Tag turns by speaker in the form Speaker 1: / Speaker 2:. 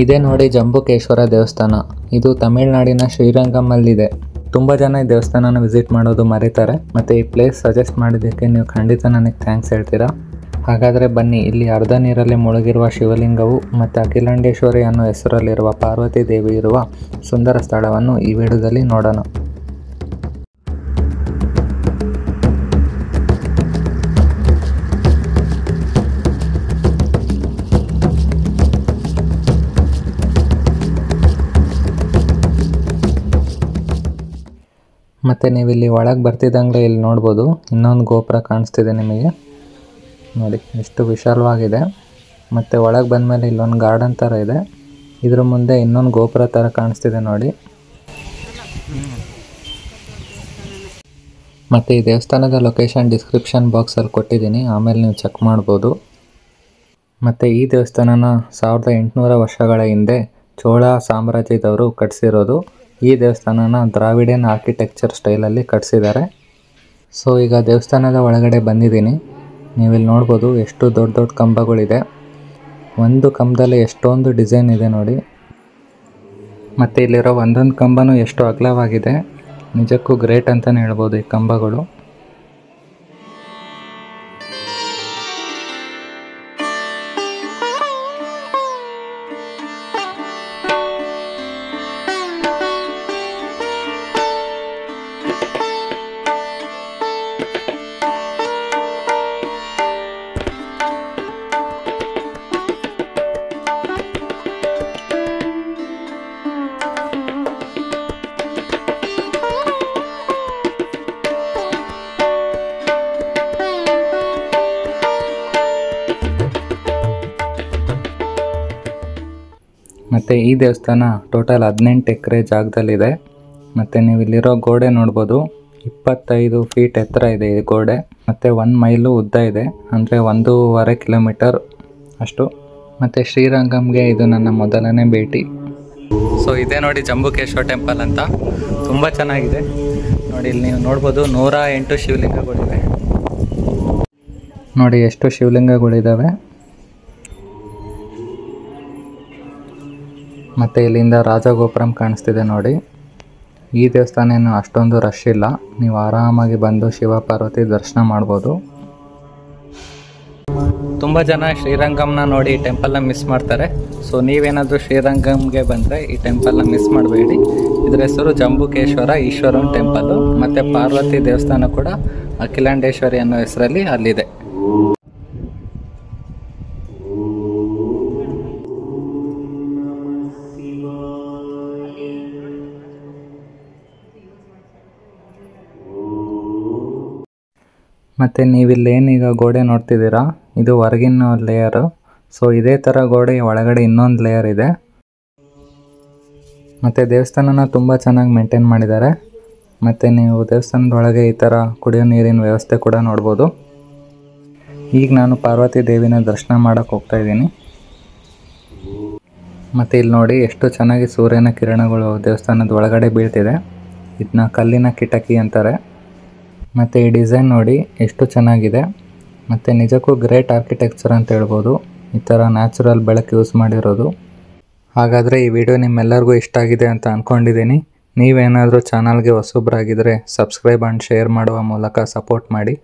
Speaker 1: ಇದೇ ನೋಡಿ ಜಂಬುಕೇಶ್ವರ ದೇವಸ್ಥಾನ. ಇದು ತಮಿಳುನಾಡಿನ ಶ್ರೀರಂಗಮಲ್ಲಿದೆ. ತುಂಬ ಜನ ಈ ದೇವಸ್ಥಾನನ ವಿಸಿಟ್ ಮಾಡೋದು ಮರೀತಾರೆ. ಮತ್ತು ಈ ಪ್ಲೇಸ್ ಸಜೆಸ್ಟ್ ಮಾಡಿದ್ದಕ್ಕೆ ನೀವು ಖಂಡಿತ ನನಗೆ ಥ್ಯಾಂಕ್ಸ್ ಹೇಳ್ತೀರಾ. ಹಾಗಾದರೆ ಬನ್ನಿ, ಇಲ್ಲಿ ಅರ್ಧ ನೀರಲ್ಲಿ ಮುಳುಗಿರುವ ಶಿವಲಿಂಗವು ಮತ್ತು ಅಖಿಲಾಂಡೇಶ್ವರಿ ಅನ್ನೋ ಹೆಸರಲ್ಲಿರುವ ಪಾರ್ವತಿ ದೇವಿ ಇರುವ ಸುಂದರ ಸ್ಥಳವನ್ನು ಈ ವಿಡಿಯೋದಲ್ಲಿ ನೋಡೋಣ. ಮತ್ತು ನೀವಿಲ್ಲಿ ಒಳಗೆ ಬರ್ತಿದ್ದಂಗೆ ಇಲ್ಲಿ ನೋಡ್ಬೋದು, ಇನ್ನೊಂದು ಗೋಪುರ ಕಾಣಿಸ್ತಿದೆ ನಿಮಗೆ. ನೋಡಿ ಎಷ್ಟು ವಿಶಾಲವಾಗಿದೆ. ಮತ್ತು ಒಳಗೆ ಬಂದಮೇಲೆ ಇಲ್ಲೊಂದು ಗಾರ್ಡನ್ ಥರ ಇದೆ. ಇದ್ರ ಮುಂದೆ ಇನ್ನೊಂದು ಗೋಪುರ ಥರ ಕಾಣಿಸ್ತಿದೆ ನೋಡಿ. ಮತ್ತು ಈ ದೇವಸ್ಥಾನದ ಲೊಕೇಶನ್ ಡಿಸ್ಕ್ರಿಪ್ಷನ್ ಬಾಕ್ಸಲ್ಲಿ ಕೊಟ್ಟಿದ್ದೀನಿ, ಆಮೇಲೆ ನೀವು ಚೆಕ್ ಮಾಡ್ಬೋದು. ಮತ್ತು ಈ ದೇವಸ್ಥಾನನ 1800 ವರ್ಷಗಳ ಹಿಂದೆ ಚೋಳ ಸಾಮ್ರಾಜ್ಯದವರು ಕಟ್ಟಿಸಿರೋದು. ಈ ದೇವಸ್ಥಾನನ ದ್ರಾವಿಡಿಯನ್ ಆರ್ಕಿಟೆಕ್ಚರ್ ಸ್ಟೈಲಲ್ಲಿ ಕಟ್ಟಿಸಿದ್ದಾರೆ. ಸೊ ಈಗ ದೇವಸ್ಥಾನದ ಒಳಗಡೆ ಬಂದಿದ್ದೀನಿ. ನೀವಿಲ್ಲಿ ನೋಡ್ಬೋದು ಎಷ್ಟು ದೊಡ್ಡ ದೊಡ್ಡ ಕಂಬಗಳಿದೆ. ಒಂದು ಕಂಬದಲ್ಲಿ ಎಷ್ಟೊಂದು ಡಿಸೈನ್ ಇದೆ ನೋಡಿ. ಮತ್ತು ಇಲ್ಲಿರೋ ಒಂದೊಂದು ಕಂಬನೂ ಎಷ್ಟು ಅಗಲವಾಗಿದೆ. ನಿಜಕ್ಕೂ ಗ್ರೇಟ್ ಅಂತಲೇ ಹೇಳ್ಬೋದು ಈ ಕಂಬಗಳು. ಮತ್ತು ಈ ದೇವಸ್ಥಾನ ಟೋಟಲ್ 18 ಎಕರೆ ಜಾಗದಲ್ಲಿದೆ. ಮತ್ತು ನೀವು ಇಲ್ಲಿರೋ ಗೋಡೆ ನೋಡ್ಬೋದು, 25 ಫೀಟ್ ಎತ್ತರ ಇದೆ ಈ ಗೋಡೆ. ಮತ್ತು 1 ಮೈಲು ಉದ್ದ ಇದೆ, ಅಂದರೆ 1.5 ಕಿಲೋಮೀಟರ್ ಅಷ್ಟು. ಮತ್ತು ಶ್ರೀರಂಗಂಗೆ ಇದು ನನ್ನ ಮೊದಲನೇ ಭೇಟಿ. ಸೊ ಇದೇ ನೋಡಿ ಜಂಬುಕೇಶ್ವರ ಟೆಂಪಲ್ ಅಂತ, ತುಂಬ ಚೆನ್ನಾಗಿದೆ ನೋಡಿ. ಇಲ್ಲಿ ನೀವು ನೋಡ್ಬೋದು 108 ಶಿವಲಿಂಗಗಳಿವೆ. ನೋಡಿ ಎಷ್ಟು ಶಿವಲಿಂಗಗಳಿದ್ದಾವೆ. ಮತ್ತು ಇಲ್ಲಿಂದ ರಾಜಗೋಪುರಂ ಕಾಣಿಸ್ತಿದೆ ನೋಡಿ. ಈ ದೇವಸ್ಥಾನ ಏನು ಅಷ್ಟೊಂದು ರಶ್ ಇಲ್ಲ, ನೀವು ಆರಾಮಾಗಿ ಬಂದು ಶಿವ ಪಾರ್ವತಿ ದರ್ಶನ ಮಾಡ್ಬೋದು. ತುಂಬ ಜನ ಶ್ರೀರಂಗಂನ ನೋಡಿ ಈ ಟೆಂಪಲ್ನ ಮಿಸ್ ಮಾಡ್ತಾರೆ. ಸೊ ನೀವೇನಾದರೂ ಶ್ರೀರಂಗಂಗೆ ಬಂದರೆ ಈ ಟೆಂಪಲ್ನ ಮಿಸ್ ಮಾಡಬೇಡಿ. ಇದರ ಹೆಸರು ಜಂಬುಕೇಶ್ವರ ಈಶ್ವರನ್ ಟೆಂಪಲ್ಲು. ಮತ್ತು ಪಾರ್ವತಿ ದೇವಸ್ಥಾನ ಕೂಡ ಅಖಿಲಾಂಡೇಶ್ವರಿ ಅನ್ನೋ ಹೆಸರಲ್ಲಿ ಅಲ್ಲಿದೆ. ಮತ್ತು ನೀವಿಲ್ಲೇನೀಗ ಗೋಡೆ ನೋಡ್ತಿದ್ದೀರಾ, ಇದು ಹೊರಗಿನ ಲೇಯರು. ಸೊ ಇದೇ ಥರ ಗೋಡೆ ಒಳಗಡೆ ಇನ್ನೊಂದು ಲೇಯರ್ ಇದೆ. ಮತ್ತು ದೇವಸ್ಥಾನನ ತುಂಬ ಚೆನ್ನಾಗಿ ಮೇಂಟೈನ್ ಮಾಡಿದ್ದಾರೆ. ಮತ್ತು ನೀವು ದೇವಸ್ಥಾನದ ಒಳಗೆ ಈ ಥರ ಕುಡಿಯೋ ನೀರಿನ ವ್ಯವಸ್ಥೆ ಕೂಡ ನೋಡ್ಬೋದು. ಈಗ ನಾನು ಪಾರ್ವತಿ ದೇವಿನ ದರ್ಶನ ಮಾಡೋಕ್ಕೆ ಹೋಗ್ತಾಯಿದ್ದೀನಿ. ಮತ್ತು ಇಲ್ಲಿ ನೋಡಿ ಎಷ್ಟು ಚೆನ್ನಾಗಿ ಸೂರ್ಯನ ಕಿರಣಗಳು ದೇವಸ್ಥಾನದ ಒಳಗಡೆ ಬೀಳ್ತಿದೆ. ಇದನ್ನ ಕಲ್ಲಿನ ಕಿಟಕಿ ಅಂತಾರೆ. ಮತ್ತು ಈ ಡಿಸೈನ್ ನೋಡಿ ಎಷ್ಟು ಚೆನ್ನಾಗಿದೆ. ಮತ್ತು ನಿಜಕ್ಕೂ ಗ್ರೇಟ್ ಆರ್ಕಿಟೆಕ್ಚರ್ ಅಂತ ಹೇಳ್ಬೋದು, ಈ ಥರ ನ್ಯಾಚುರಲ್ ಬೆಳಕು ಯೂಸ್ ಮಾಡಿರೋದು. ಹಾಗಾದರೆ ಈ ವಿಡಿಯೋ ನಿಮ್ಮೆಲ್ಲರಿಗೂ ಇಷ್ಟ ಆಗಿದೆ ಅಂತ ಅಂದ್ಕೊಂಡಿದ್ದೀನಿ. ನೀವೇನಾದರೂ ಚಾನಲ್ಗೆ ಹೊಸಬ್ರಾಗಿದ್ದರೆ ಸಬ್ಸ್ಕ್ರೈಬ್ ಆ್ಯಂಡ್ ಶೇರ್ ಮಾಡುವ ಮೂಲಕ ಸಪೋರ್ಟ್ ಮಾಡಿ.